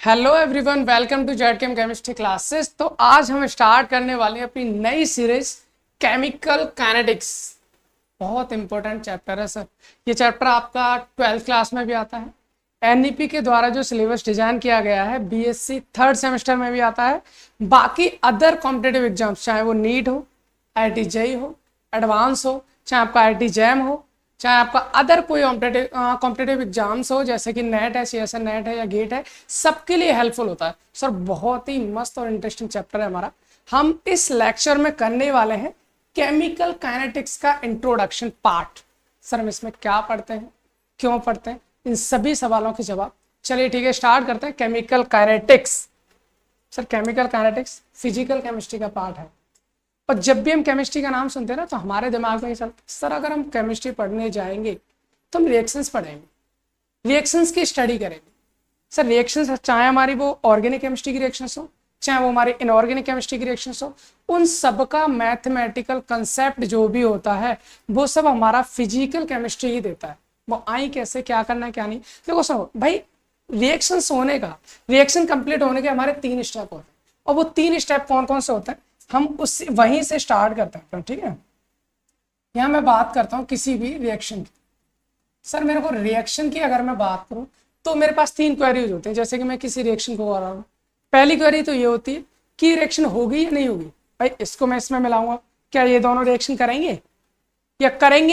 Hello everyone, welcome to Z chem chemistry classes. तो आज हम स्टार्ट करने वाले हैं अपनी नई सीरीज केमिकल काइनेटिक्स। बहुत इंपॉर्टेंट चैप्टर है सर। ये चैप्टर आपका 12th क्लास में भी आता है। एनईपी के द्वारा जो सिलेबस डिजाइन किया गया है बीएससी थर्ड सेमेस्टर में भी आता है। बाकी अदर कॉम्पिटेटिव एग्जाम्स, चाहे वो नीट हो, आईआईटी जेई हो, एडवांस हो, चाहे आपका आईआईटी जैम हो, चाहे आपका अदर कोई कॉम्पिटेटिव एग्जाम्स हो जैसे कि नेट है, सीएसएन नेट है या गेट है, सबके लिए हेल्पफुल होता है सर। बहुत ही मस्त और इंटरेस्टिंग चैप्टर है हमारा। हम इस लेक्चर में करने वाले हैं केमिकल काइनेटिक्स का इंट्रोडक्शन पार्ट। सर हम इसमें क्या पढ़ते हैं, क्यों पढ़ते हैं, इन सभी सवालों के जवाब। चलिए ठीक है, स्टार्ट करते हैं। Chemical kinetics. Sir chemical kinetics physical chemistry का पार्ट है। और जब भी हम केमिस्ट्री का नाम सुनते हैं ना तो हमारे दिमाग में ये चलता है, सर अगर हम केमिस्ट्री पढ़ने जाएंगे तो हम रिएक्शंस पढ़ेंगे, रिएक्शंस की स्टडी करेंगे। सर रिएक्शंस चाहे हमारी वो ऑर्गेनिक केमिस्ट्री की रिएक्शंस हो, चाहे वो हमारी इनऑर्गेनिक केमिस्ट्री की रिएक्शंस हो, उन सब का मैथमेटिकल कंसेप्ट जो भी होता है वो सब हमारा फिजिकल केमिस्ट्री ही देता है। वो आई कैसे, क्या करना है क्या नहीं। देखो सुनो भाई, रिएक्शंस होने का, रिएक्शन कंप्लीट होने के हमारे 3 स्टेप होते हैं। और वो 3 स्टेप कौन कौन से होते हैं हम उस वहीं से स्टार्ट करते हैं। ठीक है, यहाँ मैं बात करता हूँ किसी भी रिएक्शन की। सर मेरे को रिएक्शन की अगर मैं बात करूँ तो मेरे पास 3 क्वेरीज होते हैं। जैसे कि मैं किसी रिएक्शन को कर रहा हूँ, पहली क्वेरी तो ये होती है कि रिएक्शन होगी या नहीं होगी। भाई इसको मैं इसमें मिलाऊंगा, क्या ये दोनों रिएक्शन करेंगे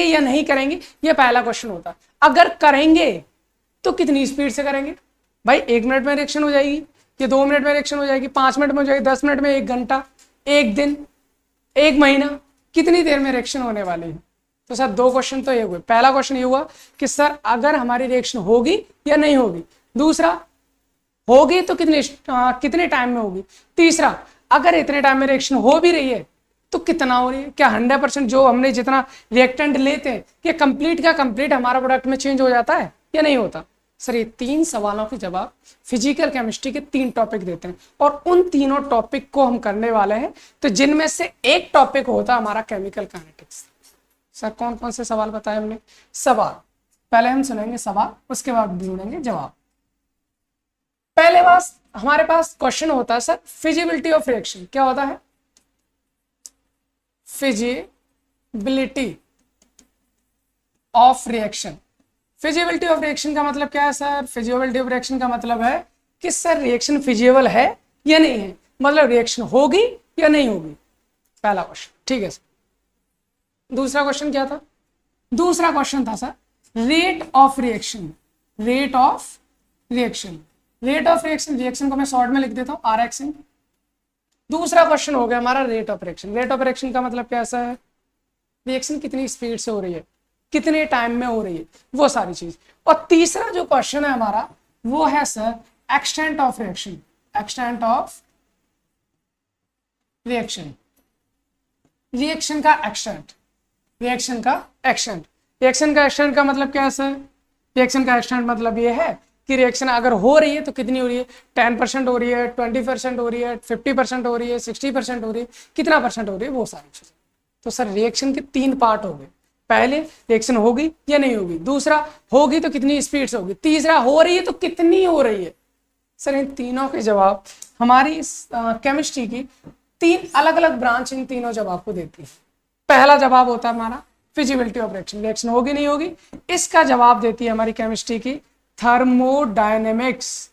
या नहीं करेंगे, ये पहला क्वेश्चन होता है। अगर करेंगे तो कितनी स्पीड से करेंगे। भाई 1 मिनट में रिएक्शन हो जाएगी, ये 2 मिनट में रिएक्शन हो जाएगी, 5 मिनट में हो जाएगी, 10 मिनट में, 1 घंटा, 1 दिन, 1 महीना, कितनी देर में रिएक्शन होने वाली है। तो सर 2 क्वेश्चन तो ये हुए। पहला क्वेश्चन ये हुआ कि सर अगर हमारी रिएक्शन होगी या नहीं होगी। दूसरा, होगी तो कितने टाइम में होगी। तीसरा, अगर इतने टाइम में रिएक्शन हो भी रही है तो कितना हो रही है, क्या 100% जो हमने जितना रिएक्टेंट लेते हैं कि कंप्लीट का कंप्लीट हमारा प्रोडक्ट में चेंज हो जाता है या नहीं होता। सर ये 3 सवालों के जवाब फिजिकल केमिस्ट्री के 3 टॉपिक देते हैं और उन तीनों टॉपिक को हम करने वाले हैं। तो जिनमें से एक टॉपिक होता है हमारा केमिकल काइनेटिक्स। सर कौन कौन से सवाल बताए हमने। सवाल पहले हम सुनेंगे सवाल, उसके बाद ढूंढेंगे जवाब। पहले बात हमारे पास क्वेश्चन होता है सर फिजिबिलिटी ऑफ रिएक्शन। क्या होता है, feasibility of reaction. Feasibility of reaction का मतलब क्या है सर। फिजिबिलिटी ऑफ रिएक्शन का मतलब है कि सर रिएक्शन फिजिबल है या नहीं है, मतलब रिएक्शन होगी या नहीं होगी। पहला क्वेश्चन, ठीक है सर। दूसरा क्वेश्चन क्या था, दूसरा क्वेश्चन था sir rate of reaction. Rate of reaction, rate of reaction, reaction को मैं शॉर्ट में लिख देता हूं RXN। दूसरा क्वेश्चन हो गया हमारा rate of reaction. Rate of reaction का मतलब कैसा है, रिएक्शन कितनी स्पीड से हो रही है, कितने टाइम में हो रही है, वो सारी चीज। और तीसरा जो क्वेश्चन है हमारा वो है sir extent of reaction. Extent of reaction, reaction का एक्सटेंट, रिएक्शन का एक्सटेंट। रिएक्शन का एक्सटेंट का मतलब क्या है सर, रिएक्शन का एक्सटेंट मतलब ये है कि रिएक्शन अगर हो रही है तो कितनी हो रही है, 10% हो रही है, 20% हो रही है, 50% हो रही है, 60% हो रही है, कितना परसेंट हो रही है, वो सारी चीजें। तो सर रिएक्शन के 3 पार्ट हो गए। पहले रिएक्शन होगी या नहीं होगी, दूसरा होगी तो कितनी स्पीड से होगी, तीसरा हो रही है तो कितनी हो रही है। सर इन तीनों के जवाब हमारी केमिस्ट्री की 3 अलग अलग ब्रांच इन तीनों जवाब को देती है। पहला जवाब होता है हमारा फिजिबिलिटी ऑफ रिएक्शन, रिएक्शन होगी नहीं होगी। इसका जवाब देती है हमारी केमिस्ट्री की थर्मोडायनेमिक्स।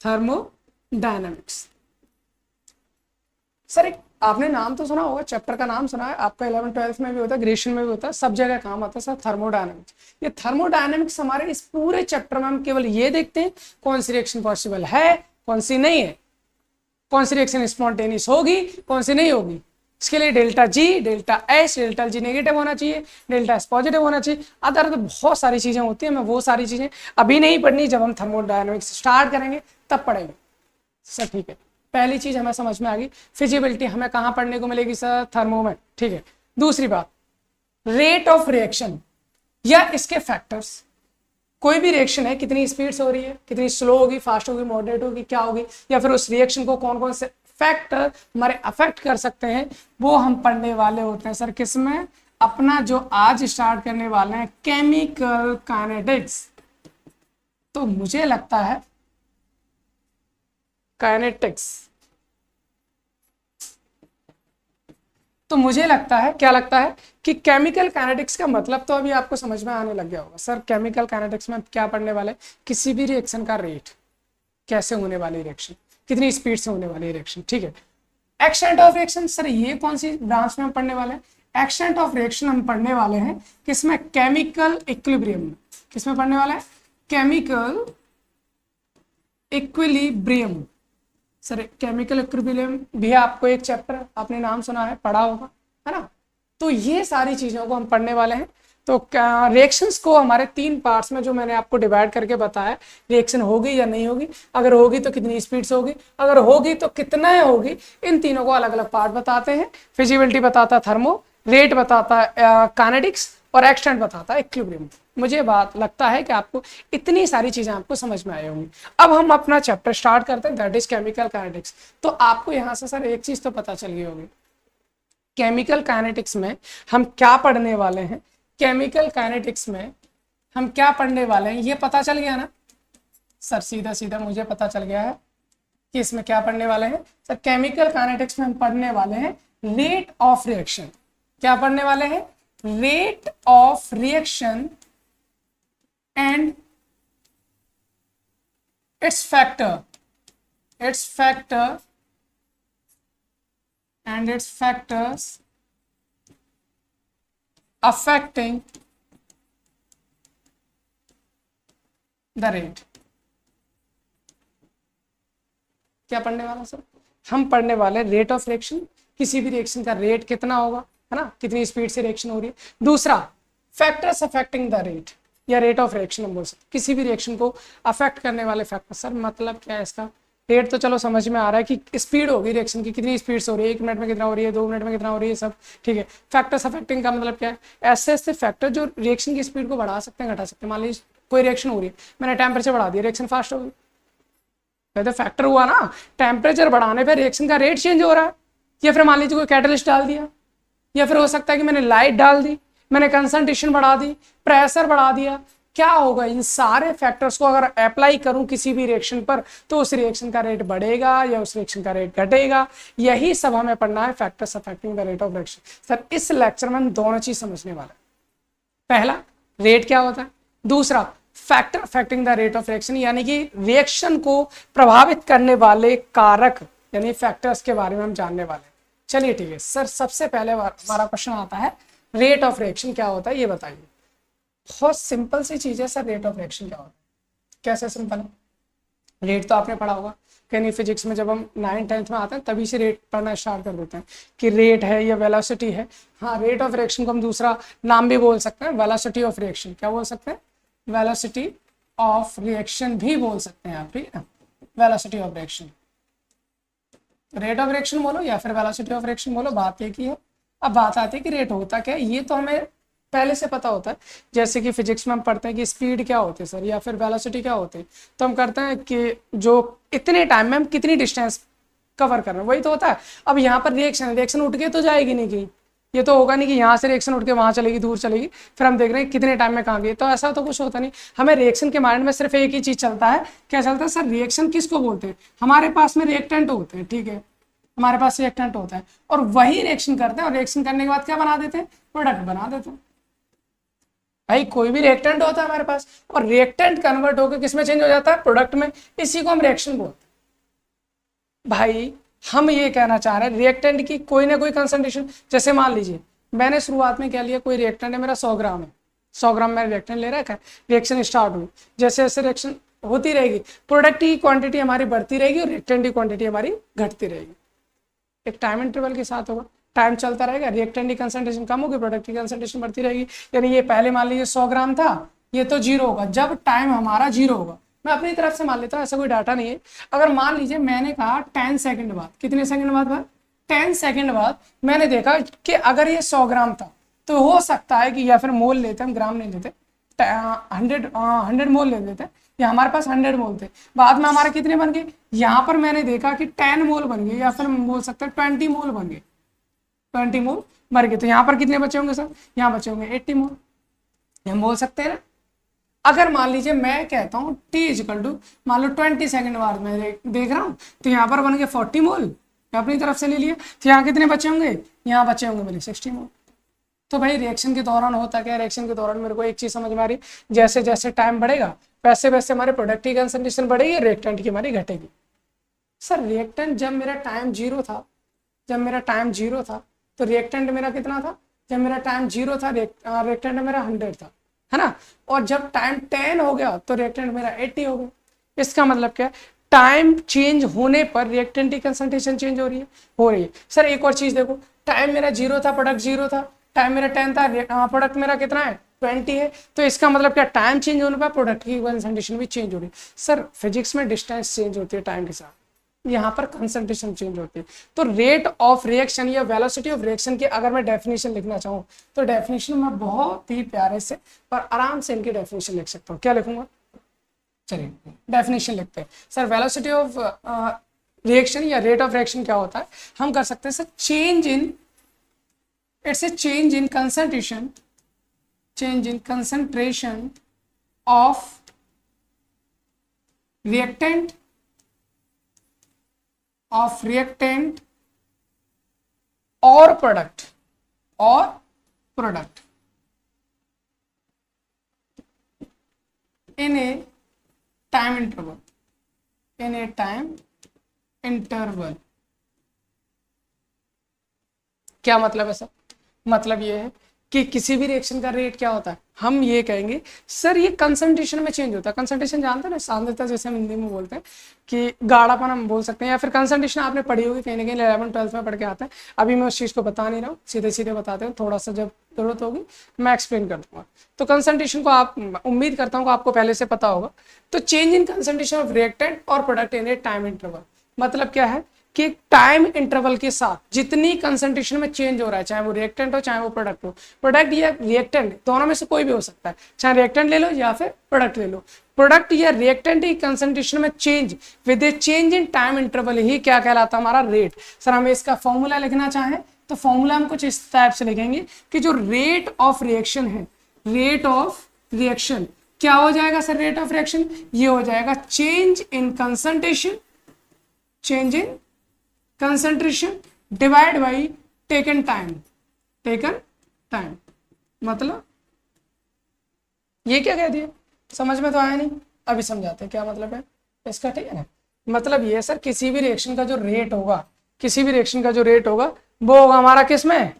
थर्मोडायनेमिक्स सर एक आपने नाम तो सुना होगा, चैप्टर का नाम सुना है, आपका 11th 12th में भी होता है, ग्रेजुएशन में भी होता है, सब जगह काम आता है सर थर्मोडायनेमिक्स। ये थर्मोडायनेमिक्स हमारे इस पूरे चैप्टर में हम केवल ये देखते हैं कौन सी रिएक्शन पॉसिबल है, कौन सी नहीं है, कौन सी रिएक्शन स्पॉन्टेनियस होगी, कौन सी नहीं होगी। इसके लिए delta G, delta S, delta G negative होना चाहिए, डेल्टा S पॉजिटिव होना चाहिए। अदर तो बहुत सारी चीजें होती है, मैं वो सारी चीजें अभी नहीं पढ़नी, जब हम थर्मोडायनेमिक्स स्टार्ट करेंगे तब पढ़ेंगे सर। ठीक है, पहली चीज हमें समझ में आ गई। फिजिबिलिटी हमें कहाँ पढ़ने को मिलेगी सर, थर्मो में। ठीक है, दूसरी बात रेट ऑफ रिएक्शन या इसके फैक्टर्स। कोई भी रिएक्शन है कितनी स्पीड से हो रही है, कितनी स्लो होगी, फास्ट होगी, मॉडरेट होगी, क्या होगी, या फिर उस रिएक्शन को कौन कौन से फैक्टर हमारे अफेक्ट कर सकते हैं, वो हम पढ़ने वाले होते हैं सर किसमें, अपना जो आज स्टार्ट करने वाले हैं केमिकल काइनेटिक्स। तो मुझे लगता है काइनेटिक्स। तो मुझे लगता है, क्या लगता है कि केमिकल काइनेटिक्स का मतलब तो अभी आपको समझ में आने लग गया होगा। सर केमिकल काइनेटिक्स में क्या पढ़ने वाले, किसी भी रिएक्शन का रेट, कैसे होने वाली रिएक्शन, कितनी स्पीड से होने वाली रिएक्शन, ठीक है। एक्सटेंट ऑफ रिएक्शन, सर ये कौन सी ब्रांच में हम पढ़ने वाले हैं? एक्सटेंट ऑफ रिएक्शन हम पढ़ने वाले हैं किसमें? केमिकल इक्विलिब्रियम में। किसमें पढ़ने वाले हैं? Chemical equilibrium. Sir chemical equilibrium भी आपको एक चैप्टर आपने नाम सुना है, पढ़ा होगा, है ना। तो ये सारी चीजों को हम पढ़ने वाले हैं। तो रिएक्शंस को हमारे 3 पार्ट्स में जो मैंने आपको डिवाइड करके बताया, रिएक्शन होगी या नहीं होगी, अगर होगी तो कितनी स्पीड से होगी, अगर होगी तो कितना होगी, इन तीनों को अलग अलग पार्ट बताते हैं। फिजिबिलिटी बताता है थर्मो, रेट बताता है काइनेटिक्स, और एक्सटेंट बताता है इक्विलिब्रियम। मुझे बात लगता है कि आपको इतनी सारी चीजें आपको समझ में आई होंगी। अब हम अपना चैप्टर स्टार्ट करते हैं, दैट इज केमिकल काइनेटिक्स। तो आपको यहाँ से सर एक चीज तो पता चल गई होगी, केमिकल काइनेटिक्स में हम क्या पढ़ने वाले हैं। केमिकल काइनेटिक्स में हम क्या पढ़ने वाले हैं ये पता चल गया ना सर? सीधा सीधा मुझे पता चल गया है कि इसमें क्या पढ़ने वाले हैं। सर केमिकल काइनेटिक्स में हम पढ़ने वाले हैं रेट ऑफ रिएक्शन। क्या पढ़ने वाले हैं? Rate of reaction and it's factor and its factors affecting the rate। क्या पढ़ने वाला सर? हम पढ़ने वाले रेट ऑफ रिएक्शन, किसी भी रिएक्शन का रेट कितना होगा, है ना, कितनी स्पीड से रिएक्शन हो रही है। दूसरा फैक्टर्स अफेक्टिंग द रेट, या रेट ऑफ रिएक्शन हम बोल सकते, किसी भी रिएक्शन को अफेक्ट करने वाले फैक्टर। सर मतलब क्या है इसका? रेट तो चलो समझ में आ रहा है कि स्पीड होगी रिएक्शन की, कितनी स्पीड से हो रही है, 1 मिनट में कितना हो रही है, 2 मिनट में कितना हो रही है, सब ठीक है। फैक्टर्स अफेक्टिंग का मतलब क्या है? ऐसे ऐसे फैक्टर जो रिएक्शन की स्पीड को बढ़ा सकते हैं, घटा सकते हैं। मान लीजिए कोई रिएक्शन हो रही है, मैंने टेम्परेचर बढ़ा दिया, रिएक्शन फास्ट होगी, तो फैक्टर हुआ ना। टेम्परेचर बढ़ाने पर रिएक्शन का रेट चेंज हो रहा है। या फिर मान लीजिए कोई कैटलिस्ट डाल दिया, या फिर हो सकता है कि मैंने लाइट डाल दी, मैंने कंसंट्रेशन बढ़ा दी, प्रेशर बढ़ा दिया, क्या होगा? इन सारे फैक्टर्स को अगर अप्लाई करूं किसी भी रिएक्शन पर, तो उस रिएक्शन का रेट बढ़ेगा या उस रिएक्शन का रेट घटेगा। यही सब हमें पढ़ना है, factors affecting the rate of reaction. Sir इस लेक्चर में हम दोनों चीज समझने वाले हैं। पहला रेट क्या होता है, दूसरा factor affecting the rate of reaction, यानी कि रिएक्शन को प्रभावित करने वाले कारक यानी फैक्टर्स के बारे में हम जानने वाले हैं। चलिए ठीक है सर, सबसे पहले हमारा क्वेश्चन आता है रेट ऑफ रिएक्शन क्या होता है ये बताइए। बहुत सिंपल सी चीज है सर, रेट ऑफ रिएक्शन क्या होता है? कैसे सिंपल है? रेट तो आपने पढ़ा होगा कहीं फिजिक्स में, जब हम 9th-10th में आते हैं तभी से रेट पढ़ना स्टार्ट कर देते हैं कि रेट है या वेलोसिटी है। हाँ, रेट ऑफ रिएक्शन को हम दूसरा नाम भी बोल सकते हैं, वेलोसिटी ऑफ रिएक्शन। क्या बोल सकते हैं? वेलोसिटी ऑफ रिएक्शन भी बोल सकते हैं आप, ठीक है। Velocity of reaction, rate of reaction बोलो या फिर वेलोसिटी ऑफ रिएक्शन बोलो, बात एक ही है। अब बात आती है कि रेट होता क्या है, ये तो हमें पहले से पता होता है। जैसे कि फिजिक्स में हम पढ़ते हैं कि स्पीड क्या होती है सर, या फिर वेलोसिटी क्या होती है, तो हम करते हैं कि जो इतने टाइम में हम कितनी डिस्टेंस कवर कर रहे हैं, वही तो होता है। अब यहाँ पर रिएक्शन उठ के तो जाएगी नहीं कहीं, ये तो होगा नहीं कि यहाँ से रिएक्शन उठ के वहां चलेगी, दूर चलेगी, फिर हम देख रहे हैं कितने टाइम में कहाँ गई। तो ऐसा तो कुछ होता नहीं। हमें रिएक्शन के माइंड में सिर्फ एक ही चीज चलता है, क्या चलता है सर? रिएक्शन किसको बोलते हैं? हमारे पास में रिएक्टेंट होते हैं, ठीक है, हमारे पास रिएक्टेंट होता है, और वही रिएक्शन करते हैं, और रिएक्शन करने के बाद क्या बना देते हैं? प्रोडक्ट बना देते हैं। भाई कोई भी रिएक्टेंट होता है हमारे पास, और रिएक्टेंट कन्वर्ट होकर किसमें चेंज हो जाता है? प्रोडक्ट में। इसी को हम रिएक्शन बोलते हैं। भाई हम ये कहना चाह रहे हैं रिएक्टेंट की कोई ना कोई कंसंट्रेशन, जैसे मान लीजिए मैंने शुरुआत में कह लिया कोई रिएक्टेंट है मेरा 100 ग्राम है, 100 ग्राम मैंने रिएक्टेंट ले रखा है, रिएक्शन स्टार्ट हुई, जैसे जैसे रिएक्शन होती रहेगी प्रोडक्ट की क्वांटिटी हमारी बढ़ती रहेगी और रिएक्टेंट की क्वांटिटी हमारी घटती रहेगी। एक टाइम इंटरवल के साथ होगा, टाइम चलता रहेगा, रिएक्टेंट की कंसंट्रेशन कम होगी, प्रोडक्ट की कंसंट्रेशन बढ़ती रहेगी। यानी ये पहले मान लीजिए 100 ग्राम था, ये तो 0 होगा जब टाइम हमारा 0 होगा। मैं अपनी तरफ से मान लेता हूँ, ऐसा कोई डाटा नहीं है। अगर मान लीजिए मैंने कहा 10 सेकंड बाद, कितने सेकंड बाद? 10 सेकंड बाद मैंने देखा कि अगर ये 100 ग्राम था, तो हो सकता है कि, या फिर मोल लेते हम, ग्राम नहीं लेते, 100 मोल ले लेते, या हमारे पास 100 मोल थे, बाद में हमारे कितने बन गए? यहाँ पर मैंने देखा कि 10 मोल बन गए, या फिर बोल सकते हैं 20 मोल बन गए, 20 मोल मर गए। तो यहाँ पर कितने बचे होंगे सर? यहाँ बचे होंगे 80 मोल, हम बोल सकते हैं ना। अगर मान लीजिए मैं कहता हूँ टी इजकल टू, मान लो 20 सेकंड बाद मैं देख रहा हूँ, तो यहाँ पर बन गए 40 मोल, मैं अपनी तरफ से ले लिया, तो यहाँ कितने बचे होंगे, यहाँ बचे होंगे मेरे 60 मोल। तो भाई रिएक्शन के दौरान होता क्या है, रिएक्शन के दौरान मेरे को एक चीज समझ में आ रही, जैसे जैसे टाइम बढ़ेगा वैसे वैसे हमारे प्रोडक्ट की कंसंट्रेशन बढ़ेगी, रिएक्टेंट की हमारी घटेगी। सर रिएक्टेंट जब मेरा टाइम जीरो था, तो रिएक्टेंट मेरा कितना था, जब मेरा टाइम जीरो था रिएक्टेंट मेरा 100 था, है ना, और जब टाइम 10 हो गया तो रिएक्टेंट मेरा 80 हो गया। इसका मतलब क्या है, टाइम चेंज होने पर रिएक्टेंट की कंसंट्रेशन चेंज हो रही है। सर एक और चीज देखो, टाइम मेरा जीरो था, प्रोडक्ट जीरो था, टाइम मेरा 10 था, प्रोडक्ट मेरा कितना है 20 है, तो इसका मतलब क्या, टाइम चेंज होने पर प्रोडक्ट की कंसंट्रेशन भी चेंज हो रही है। सर फिजिक्स में डिस्टेंस चेंज होती है टाइम के साथ, यहाँ पर कंसंट्रेशन चेंज होती है। तो रेट ऑफ रिएक्शन या वेलोसिटी ऑफ रिएक्शन की अगर मैं डेफिनेशन लिखना चाहूँ तो डेफिनेशन में बहुत ही प्यारे से पर आराम से इनकी डेफिनेशन लिख सकता हूँ। क्या लिखूंगा, चलिए डेफिनेशन लिखते हैं। सर वेलोसिटी ऑफ रिएक्शन या रेट ऑफ रिएक्शन क्या होता है, हम कर सकते हैं sir change in, it's a change in concentration of reactant or product in a time interval। क्या मतलब है सर, मतलब ये है कि किसी भी रिएक्शन का रेट क्या होता है, हम ये कहेंगे सर ये कंसंट्रेशन में चेंज होता है। कंसंट्रेशन जानते हैं ना, सांद्रता जैसे हम हिंदी में बोलते हैं कि गाढ़ापन हम बोल सकते हैं, या फिर कंसंट्रेशन आपने पढ़ी होगी कहीं ना कहीं 11th-12th में पढ़ के आता है। अभी मैं उस चीज़ को बता नहीं रहा हूँ, सीधे सीधे बताते हैं, थोड़ा सा जब जरूरत होगी मैं एक्सप्लेन कर दूंगा। तो कंसंट्रेशन को आप, उम्मीद करता हूँ आपको पहले से पता होगा। तो change in concentration of reactant और product in a time interval, मतलब क्या है कि टाइम इंटरवल के साथ जितनी कंसंट्रेशन में चेंज हो रहा है, चाहे वो रिएक्टेंट हो चाहे वो प्रोडक्ट हो, प्रोडक्ट या रिएक्टेंट दोनों में से कोई भी हो सकता है, चाहे रिएक्टेंट ले लो या फिर प्रोडक्ट ले लो, प्रोडक्ट या रिएक्टेंट की कंसंट्रेशन में change with a change in time interval ही क्या कहलाता है, हमारा रेट। सर हमें इसका फॉर्मूला लिखना चाहें तो फॉर्मूला हम कुछ इस टाइप से लिखेंगे कि जो रेट ऑफ रिएक्शन है, रेट ऑफ रिएक्शन क्या हो जाएगा सर, रेट ऑफ रिएक्शन ये हो जाएगा change in concentration divide by taken time. मतलब ये क्या कह दिया, समझ में तो आया नहीं, अभी समझाते हैं क्या मतलब है इसका, ठीक है ना। मतलब ये सर किसी भी रिएक्शन का जो रेट होगा, वो होगा हमारा किस में,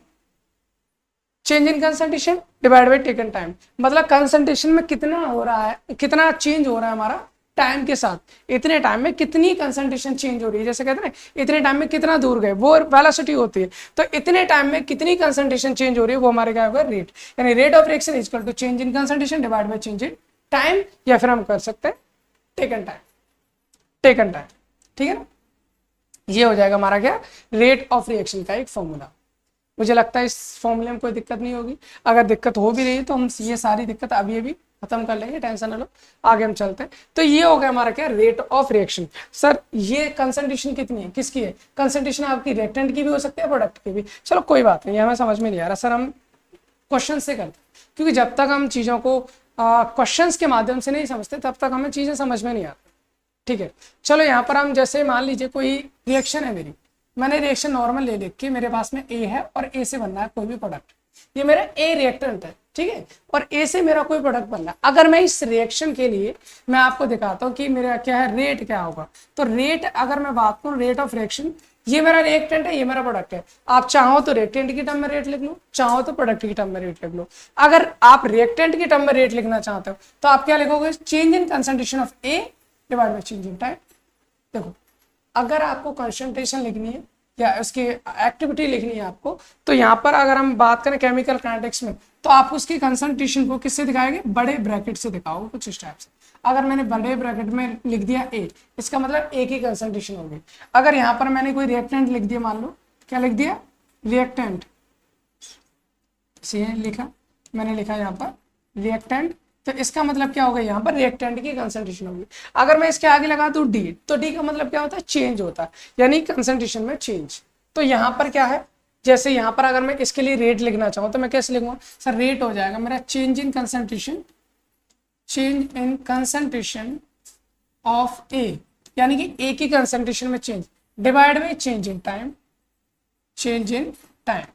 change in concentration divide by taken time. मतलब कंसंट्रेशन में कितना हो रहा है, कितना चेंज हो रहा है हमारा टाइम के साथ, इतने टाइम में कितनी कंसंट्रेशन चेंज हो रही है, जैसे कहते हैं ना इतने टाइम में कितना दूर गए, वो वेलोसिटी होती है। तो इतने टाइम में कितनी कंसंट्रेशन चेंज हो रही है वो हमारे क्या होगा, रेट। यानी rate of reaction is equal to change in concentration divide by change in time, या फिर हम कर सकते हैं टेकन टाइम, ठीक है ना। ये हो जाएगा हमारा क्या, रेट ऑफ रिएक्शन का एक फॉर्मूला। मुझे लगता है इस फॉर्मूले में कोई दिक्कत नहीं होगी, अगर दिक्कत हो भी रही है तो हम ये सारी दिक्कत अभी खत्म कर लेंगे, टेंशन ना लो, आगे हम चलते हैं। तो ये हो गया हमारा क्या, रेट ऑफ रिएक्शन। सर ये कंसंट्रेशन कितनी है, किसकी है, कंसंट्रेशन आपकी रिएक्टेंट की भी हो सकती है, प्रोडक्ट की भी। चलो कोई बात नहीं, हमें समझ में नहीं आ रहा सर, हम क्वेश्चन से करते हैं, क्योंकि जब तक हम चीज़ों को क्वेश्चंस के माध्यम से नहीं समझते तब तक हमें चीज़ें समझ में नहीं आती, ठीक है। चलो यहाँ पर हम जैसे मान लीजिए कोई रिएक्शन है मेरी, मैंने रिएक्शन नॉर्मल ले लिखी, मेरे पास में ए है और ए से बनना है कोई भी प्रोडक्ट, ये मेरा ए रिएक्टेंट है, ठीक है, और ए से मेरा कोई प्रोडक्ट बनना है। अगर मैं इस रिएक्शन के लिए मैं आपको दिखाता हूँ कि मेरा क्या है, रेट क्या होगा, तो रेट अगर मैं बात करूँ रेट ऑफ रिएक्शन, ये मेरा रिएक्टेंट है, ये मेरा प्रोडक्ट है। आप चाहो तो रिएक्टेंट की टर्म में रेट लिख लो, चाहो तो प्रोडक्ट की टर्म में रेट लिख लो। अगर आप रिएक्टेंट की टर्म में रेट लिखना चाहते हो तो आप क्या लिखोगे, change in concentration of A divide by change in time. देखो अगर आपको कंसंट्रेशन लिखनी है या उसकी एक्टिविटी लिखनी है आपको, तो यहाँ पर अगर हम बात करें केमिकल काइनेटिक्स में, तो आप उसकी कंसंट्रेशन को किससे दिखाएंगे, बड़े ब्रैकेट से दिखाओगे कुछ इस टाइप से। अगर मैंने बड़े ब्रैकेट में लिख दिया ए, इसका मतलब ए की कंसंट्रेशन होगी। अगर यहाँ पर मैंने कोई रिएक्टेंट लिख दिया, मान लो क्या लिख दिया, रिएक्टेंट, लिखा मैंने, लिखा यहाँ पर रिएक्टेंट, तो इसका मतलब क्या होगा, यहाँ पर रिएक्टेंट की कंसंट्रेशन होगी। अगर मैं इसके आगे लगा दूं डी, तो डी का मतलब क्या होता है, चेंज होता है, यानी कंसंट्रेशन में चेंज। तो यहाँ पर क्या है, जैसे यहाँ पर अगर मैं इसके लिए रेट लिखना चाहूँ तो मैं कैसे लिखूंगा, सर रेट हो जाएगा मेरा change in concentration change in concentration of A, यानी कि ए की कंसंट्रेशन में change, divide by change in time, change in time,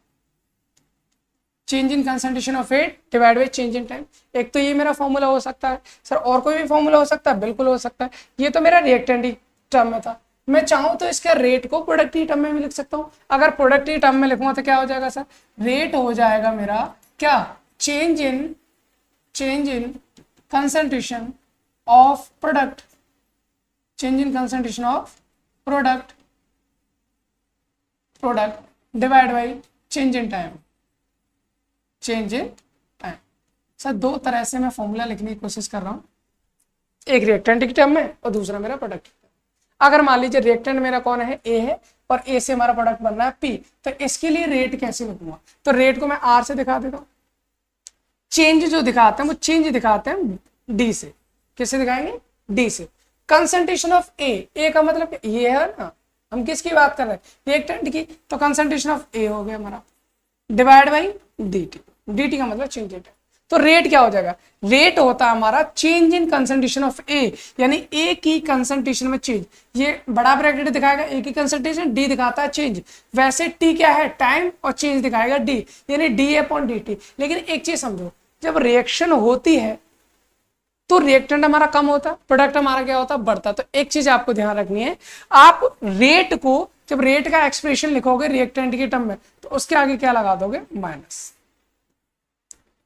change in concentration of A divide by change in time. एक तो ये मेरा फॉर्मूला हो सकता है सर, और कोई भी फॉर्मूला हो सकता है, बिल्कुल हो सकता है। ये तो मेरा रिएक्टेंट टर्म में था, मैं चाहूं तो इसका रेट को प्रोडक्टिव टर्म में भी लिख सकता हूं। अगर प्रोडक्टिव टर्म में लिखूंगा तो क्या हो जाएगा सर, रेट हो जाएगा मेरा क्या, change in concentration of product, change in concentration of product divide by change in time, change in time. Sir दो तरह से मैं फॉर्मूला लिखने की कोशिश कर रहा हूं, एक रिएक्टेंट की टर्म में और दूसरा मेरा प्रोडक्ट। अगर मान लीजिए रिएक्टेंट मेरा कौन है, ए है, और ए से हमारा प्रोडक्ट बन रहा है पी, तो इसके लिए रेट कैसे लिखूंगा, तो रेट को मैं आर से दिखा देता हूं, चेंज जो दिखाते हैं वो चेंज दिखाते हैं डी से, किससे दिखाएंगे, डी से। कंसंट्रेशन ऑफ ए का मतलब ये है ना, हम किसकी बात कर रहे हैं, रिएक्टेंट की, तो कंसंट्रेशन ऑफ ए हो गया हमारा, डिवाइड बाई dt, dt का मतलब चेंज इन टाइम। तो रेट क्या हो जाएगा, रेट होता है हमारा change in concentration of A, यानी ए की कंसंट्रेशन में चेंज, ये बड़ा ब्रैकेट दिखाएगा ए की कंसंट्रेशन, डी दिखाता है चेंज, वैसे टी क्या है, टाइम, और चेंज दिखाएगा डी, यानी डी अपॉन डी टी। लेकिन एक चीज समझो, जब रिएक्शन होती है तो रिएक्टेंट हमारा कम होता है, प्रोडक्ट हमारा क्या होता है, बढ़ता है। तो एक चीज आपको ध्यान रखनी है, आप रेट को, जब रेट का एक्सप्रेशन लिखोगे रिएक्टेंट की टर्म में, तो उसके आगे क्या लगा दोगे, माइनस।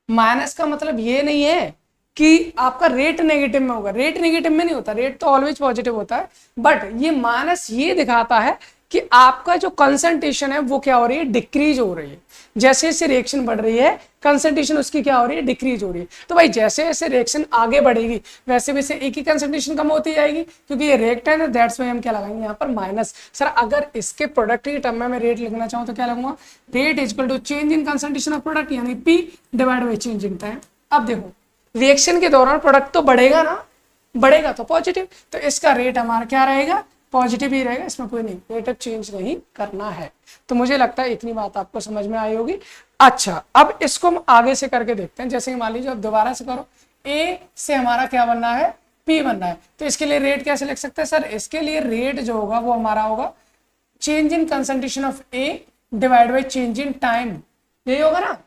माइनस का मतलब ये नहीं है कि आपका रेट नेगेटिव में होगा, रेट नेगेटिव में नहीं होता, रेट तो ऑलवेज पॉजिटिव होता है, बट ये माइनस ये दिखाता है कि आपका जो कंसंट्रेशन है वो क्या हो रही है, डिक्रीज हो रही है। जैसे जैसे रिएक्शन बढ़ रही है कंसंट्रेशन उसकी क्या हो रही है, डिक्रीज हो रही है। तो भाई जैसे जैसे रिएक्शन आगे बढ़ेगी वैसे वैसे एक ही कंसंट्रेशन कम होती जाएगी, क्योंकि ये रिएक्टेंट है, दैट्स व्हाई हम क्या लगाएंगे यहाँ पर माइनस। सर अगर इसके प्रोडक्ट की टर्म में मैं रेट लिखना चाहूँ तो क्या लगूंगा, rate is equal to change in concentration of product, यानी P divide by change in time. अब देखो रिएक्शन के दौरान प्रोडक्ट तो बढ़ेगा ना, बढ़ेगा तो पॉजिटिव, तो इसका रेट हमारा क्या रहेगा, पॉजिटिव ही रहेगा, इसमें कोई नहीं, रेट चेंज नहीं करना है। तो मुझे लगता है इतनी बात आपको समझ में आई होगी। अच्छा अब इसको हम आगे से करके देखते हैं, जैसे कि मान लीजिए अब दोबारा से करो, ए से हमारा क्या बनना है, पी बनना है, तो इसके लिए रेट कैसे लिख सकते हैं सर, इसके लिए रेट जो होगा वो हमारा होगा change in concentration of A divide by change in time, यही होगा ना,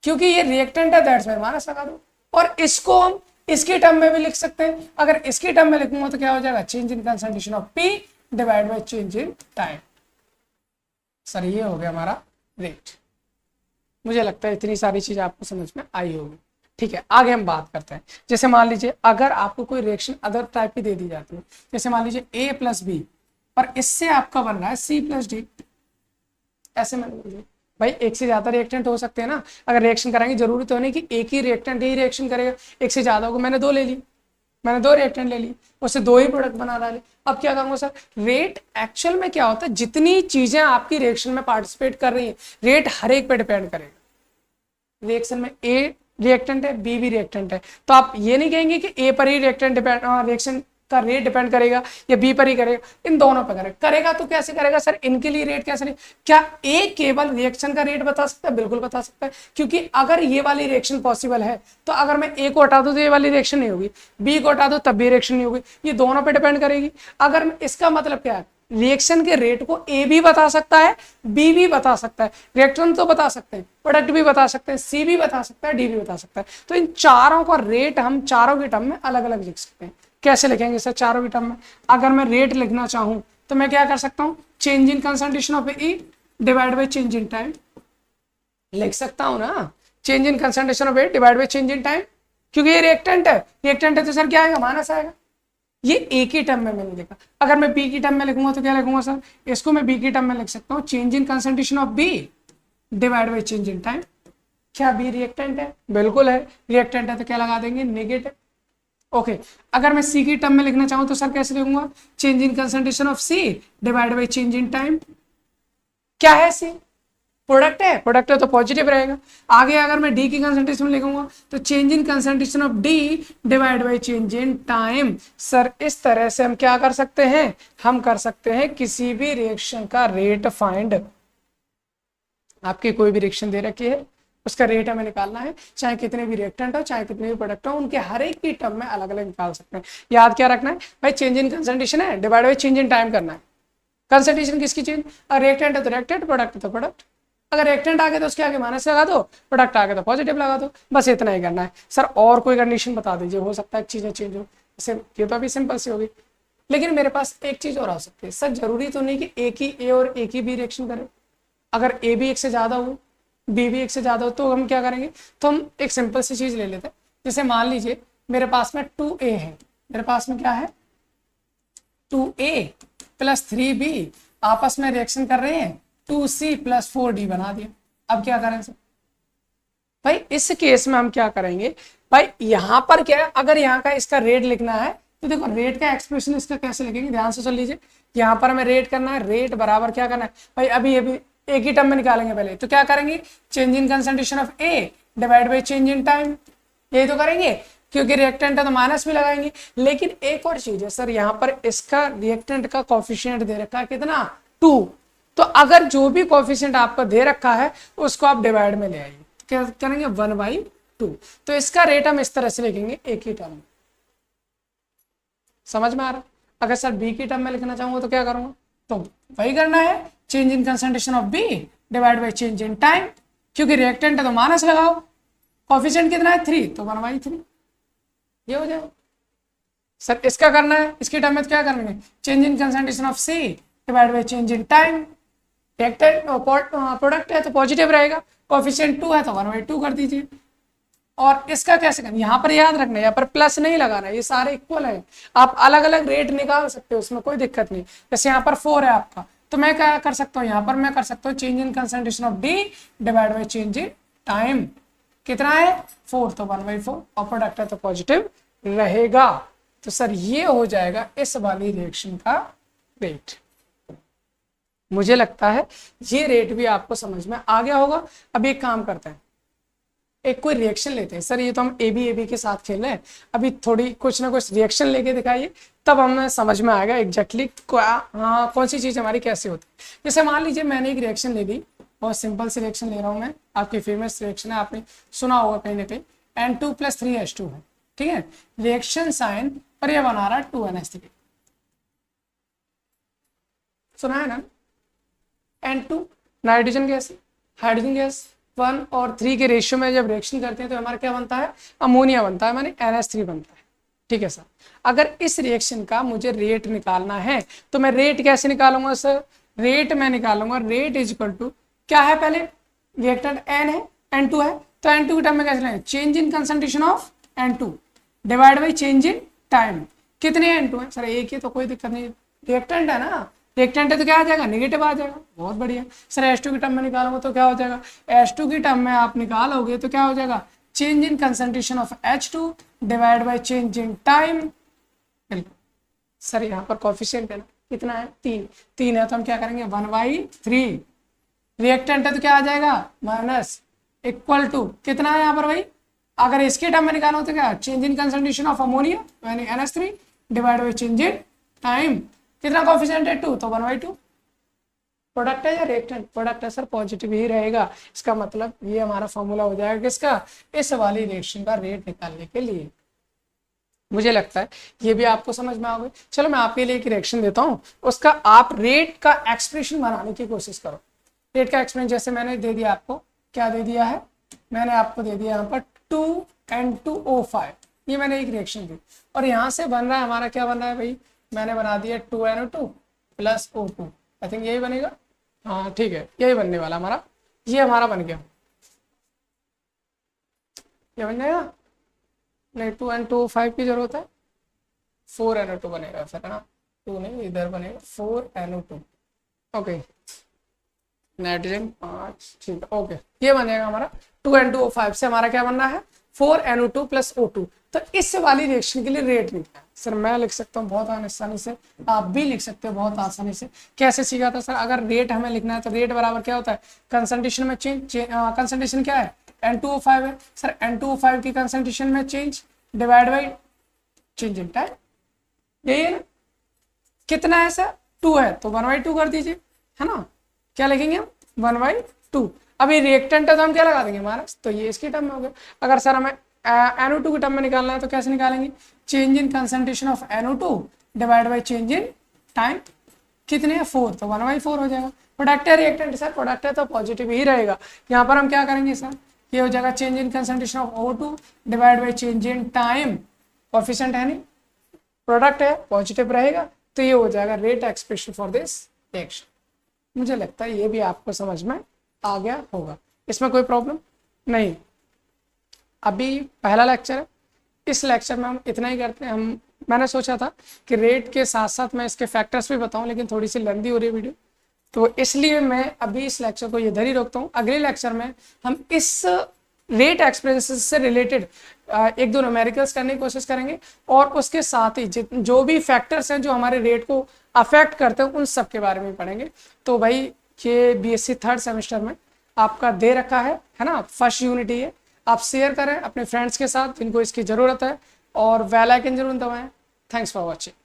क्योंकि ये रिएक्टेंट है दैट्स व्हाई माइनस लगा दो। और इसको हम इसके टर्म में भी लिख सकते हैं, अगर इसके टर्म में लिखूंगा तो क्या हो जाएगा, change in concentration of P divide by change in time. Sir ये हो गया हमारा रेट। मुझे लगता है इतनी सारी चीज आपको समझ में आई होगी। ठीक है आगे हम बात करते हैं, जैसे मान लीजिए अगर आपको कोई रिएक्शन अदर टाइप की दे दी जाती है, जैसे मान लीजिए ए प्लस बी और इससे आपका बन रहा है सी प्लस डी, ऐसे मान लीजिए भाई एक से ज्यादा रिएक्टेंट हो सकते हैं ना, अगर रिएक्शन कराएंगे जरूरी तो नहीं कि एक ही रिएक्टेंट ही रिएक्शन करेगा, एक से ज्यादा होगा, मैंने दो ले ली, मैंने दो रिएक्टेंट ले ली, उससे दो ही प्रोडक्ट बना डाले। अब क्या करूंगा सर, रेट एक्चुअल में क्या होता है, जितनी चीजें आपकी रिएक्शन में पार्टिसिपेट कर रही है रेट हर एक पे डिपेंड करेगा। रिएक्शन में ए रिएक्टेंट है, बी भी रिएक्टेंट है, तो आप ये नहीं कहेंगे कि ए पर ही रिएक्टेंट डिपेंड, रिएक्शन का रेट डिपेंड करेगा या बी पर ही करेगा, इन दोनों पर करेगा। तो कैसे करेगा सर, इनके लिए रेट कैसे नहीं, क्या ए केवल रिएक्शन का रेट बता सकता है, बिल्कुल बता सकता है, क्योंकि अगर ये वाली रिएक्शन पॉसिबल है तो अगर मैं ए को हटा दूं तो ये वाली रिएक्शन नहीं होगी, बी को हटा दूं तब भी रिएक्शन नहीं होगी, ये दोनों पे डिपेंड करेगी। अगर इसका मतलब क्या है, रिएक्शन के रेट को ए भी बता सकता है, बी भी बता सकता है, रिएक्टेंट तो बता सकते हैं, प्रोडक्ट भी बता सकते हैं, सी भी बता सकता है, डी भी बता सकता है। तो इन चारों का रेट हम चारों के टर्म में अलग अलग लिख सकते हैं। कैसे लिखेंगे सर, चारों की टर्म में अगर मैं रेट लिखना चाहूं तो मैं क्या कर सकता हूं, change in concentration of A divide by change in time लिख सकता हूं ना, change in concentration of A divide by change in time, क्योंकि ये रिएक्टेंट है तो सर क्या आएगा, माइनस आएगा। ये ए की टर्म में मैंने लिखा, अगर मैं बी की टर्म में लिखूंगा तो क्या लिखूंगा सर, इसको मैं बी की टर्म में लिख सकता हूँ, change in concentration of B divide by change in time. क्या बी रिएक्टेंट है, बिल्कुल है, रिएक्टेंट है तो क्या लगा देंगे, नेगेटिव। ओके अगर मैं सी की टर्म में लिखना चाहूं तो सर कैसे लिखूंगा, change in concentration of C divide by change in time. क्या है सी, प्रोडक्ट है तो पॉजिटिव रहेगा। आगे अगर मैं डी की कंसंट्रेशन लिखूंगा तो change in concentration of D divide by change in time. Sir इस तरह से हम क्या कर सकते हैं, हम कर सकते हैं किसी भी रिएक्शन का रेट फाइंड। आपकी कोई भी रिएक्शन दे रखी है, उसका रेट हमें निकालना है, चाहे कितने भी रिएक्टेंट हो, चाहे कितने भी प्रोडक्ट हो, उनके हर एक की टर्म में अलग अलग निकाल सकते हैं। याद क्या रखना है भाई, चेंज इन कंसंट्रेशन है divide by change in time करना है। कंसंट्रेशन किसकी चेंज, रिएक्टेंट है तो रिएक्टेंट, प्रोडक्ट है तो प्रोडक्ट। अगर रिएक्टेंट आ गए तो उसके आगे माइनस लगा दो, प्रोडक्ट आ गए तो पॉजिटिव लगा दो, बस इतना ही करना है। सर और कोई कंडीशन बता दीजिए, हो सकता है चीजें चेंज हो। ये तो अभी सिंपल सी होगी, लेकिन मेरे पास एक चीज और आ सकती है। सर जरूरी तो नहीं कि एक ही ए और एक ही बी रिएक्शन करे। अगर ए भी एक से ज्यादा हो, बी भी एक से ज्यादा हो, तो हम क्या करेंगे, तो हम एक सिंपल सी चीज ले लेते हैं। जैसे मान लीजिए मेरे पास में 2a है, मेरे पास में क्या है 2a प्लस 3b आपस में रिएक्शन कर रहे हैं, 2c प्लस 4d बना दिया। अब क्या करें सर भाई, इस केस में हम क्या करेंगे भाई, यहां पर क्या है, अगर यहाँ का इसका रेट लिखना है तो देखो रेट का एक्सप्रेशन इसका कैसे लिखेंगे, ध्यान से सुन लीजिए। यहाँ पर हमें रेट करना है, रेट बराबर क्या करना है भाई, अभी एक ही टर्म में निकालेंगे पहले, तो क्या करेंगे, change in concentration of A divide by change in time, यही तो करेंगे, क्योंकि रिएक्टेंट है तो माइनस भी लगाएंगे। लेकिन एक और चीज है सर, यहाँ पर इसका रिएक्टेंट का कोफिशिएंट दे रखा है कितना, 2। तो अगर जो भी कोफिशिएंट आपको दे रखा है उसको आप डिवाइड में ले आइए, क्या करेंगे 1/2। तो इसका रेट हम इस तरह से लिखेंगे एक ही टर्म, समझ में आ रहा। अगर सर बी की टर्म में लिखना चाहूंगा तो क्या करूंगा, तो वही करना है, change in concentration of B divide by change in time, क्योंकि रिएक्टेंट है तो माइनस लगाओ, कोफिशिएंट कितना है 3, तो 1/3, ये हो जाएगा। सर इसका करना है, इसकी टर्म में तो क्या करेंगे, change in concentration of C divide by change in time, reactant product है तो पॉजिटिव रहेगा, कोफिशिएंट 2 है तो 1/2 कर दीजिए। और इसका कैसे करना, यहाँ पर याद रखना है, यहाँ पर प्लस नहीं लगाना है, ये सारे इक्वल है, आप अलग अलग रेट निकाल सकते हो, उसमें कोई दिक्कत नहीं। जैसे यहाँ पर 4 है आपका, तो मैं क्या कर सकता हूँ, यहाँ पर मैं कर सकता हूँ change in concentration of D divide by change in time, कितना है 4, तो 1/4, और प्रोडक्ट है तो पॉजिटिव रहेगा। तो सर ये हो जाएगा इस वाली रिएक्शन का रेट। मुझे लगता है ये रेट भी आपको समझ में आ गया होगा। अब एक काम करते हैं, एक कोई रिएक्शन लेते हैं। सर ये तो हम ए बी के साथ खेल रहे हैं, अभी थोड़ी कुछ ना कुछ रिएक्शन लेके दिखाइए, तब हमें समझ में आएगा एग्जैक्टली हाँ कौन सी चीज़ हमारी कैसे होती है। जैसे मान लीजिए मैंने एक रिएक्शन ले ली, बहुत सिंपल सी रिएक्शन ले रहा हूँ मैं, आपकी फेमस रिएक्शन है, आपने सुना होगा कहीं ना कहीं, N2 + 3H2 है, ठीक है। रिएक्शन साइन पर यह बना रहा है 2NH3, सुना है ना। N2 nitrogen gas, hydrogen gas, 1 और 3 के रेशियो में जब रिएक्शन करते हैं तो हमारा क्या बनता है, अमोनिया बनता है, माने NH3 बनता है, ठीक है सर। अगर इस रिएक्शन का मुझे रेट निकालना है तो मैं रेट कैसे निकालूंगा सर, रेट मैं निकालूंगा, रेट इज इक्वल टू क्या है, पहले रिएक्टेंट N है, N2 है, तो N2 के टर्म में कैसे लेंगे, change in concentration of N2 divide by change in time. कितने N2 है सर, एक ही, तो कोई दिक्कत नहीं, रिएक्टेंट है ना, रिएक्टेंट है तो क्या आ जाएगा, नेगेटिव आ जाएगा, बहुत बढ़िया। सर H2 की टर्म में निकालोगे तो क्या हो जाएगा, H2 की टर्म में आप निकालोगे तो क्या हो जाएगा, change in concentration of H2 divide by change in time. Sir यहाँ पर कोफिशिएंट है ना, कितना है 3 है, तो हम क्या करेंगे 1/3, रिएक्टेंट है तो क्या आ जाएगा माइनस, इक्वल टू कितना है यहाँ पर भाई, अगर इसके टर्म में निकालो तो क्या, change in concentration of ammonia यानी NH3 divide by change in time, कितना कोफिशिएंट है 2, तो 1/2। प्रोडक्ट है या रिएक्टेंट, प्रोडक्ट है सर, पॉजिटिव ही रहेगा। इसका मतलब ये हमारा फॉर्मूला हो जाएगा किसका, इस वाली रिएक्शन का रेट निकालने के लिए। मुझे लगता है ये भी आपको समझ में आ गई। चलो मैं आपके लिए एक रिएक्शन देता हूँ, उसका आप रेट का एक्सप्रेशन बनाने की कोशिश करो। रेट का एक्सप्रेशन जैसे मैंने दे दिया आपको, क्या दे दिया है, मैंने आपको दे दिया यहाँ पर 2N2O5, ये मैंने एक रिएक्शन दी, और यहाँ से बन रहा है हमारा, क्या बन रहा है भाई, मैंने बना दिया 2NO2 + O2, आई थिंक यही बनेगा, हाँ ठीक है, यही बनने वाला हमारा, ये हमारा बन गया, ये बन जाएगा नहीं, 2N2O5 की जरूरत है, 4NO2 बनेगा सर, है ना, 2 नहीं, इधर बनेगा 4NO2, ओके, नाइट्रोजन 5, ठीक है, ओके, ये बनेगा हमारा 2N2O5 से हमारा क्या बनना है 4NO2 + O2। तो इस वाली रिएक्शन के लिए रेट निकला है सर, मैं लिख सकता हूँ बहुत आसानी से, आप भी लिख सकते हो बहुत आसानी से। कैसे सीखा था सर, अगर रेट हमें लिखना है तो रेट बराबर क्या होता है, कंसंट्रेशन में चेंज, कंसंट्रेशन क्या है N2O5 है सर, N2O5 की कंसंट्रेशन में change divide by change in time, यही है ना। कितना है सर 2 है तो 1/2 कर दीजिए, है ना, क्या लिखेंगे हम 1/2। अभी रिएक्टेंट है तो हम क्या लगा देंगे माइनस, तो ये इसकी टर्म में हो गया। अगर सर हमें NO2 की टर्म में निकालना है तो कैसे निकालेंगे, change in concentration of NO2 divide by change in time, कितने हैं 4, तो 1/4 हो जाएगा। प्रोडक्ट है रिएक्टेंट, सर प्रोडक्ट है तो पॉजिटिव ही रहेगा। यहाँ पर हम क्या करेंगे सर, ये हो जाएगा change in concentration of O2 divide by change in time, coefficient है नहीं, प्रोडक्ट है पॉजिटिव रहेगा, तो ये हो जाएगा rate expression for this reaction. मुझे लगता है ये भी आपको समझ में आ गया होगा, इसमें कोई प्रॉब्लम नहीं। अभी पहला लेक्चर है, इस लेक्चर में हम इतना ही करते हैं। मैंने सोचा था कि रेट के साथ साथ मैं इसके फैक्टर्स भी बताऊं, लेकिन थोड़ी सी लेंदी हो रही है वीडियो, तो इसलिए मैं अभी इस लेक्चर को इधर ही रोकता हूँ। अगले लेक्चर में हम इस रेट एक्सप्रेशन से रिलेटेड एक दो न्यूमेरिकल्स करने की कोशिश करेंगे, और उसके साथ ही जो भी फैक्टर्स हैं जो हमारे रेट को अफेक्ट करते हैं उन सब के बारे में पढ़ेंगे। तो भाई ये BSc थर्ड सेमेस्टर में आपका दे रखा है ना, फर्स्ट यूनिट है, आप शेयर करें अपने फ्रेंड्स के साथ जिनको इसकी ज़रूरत है, और बेल आइकन जरूर दबाएं। Thanks for watching.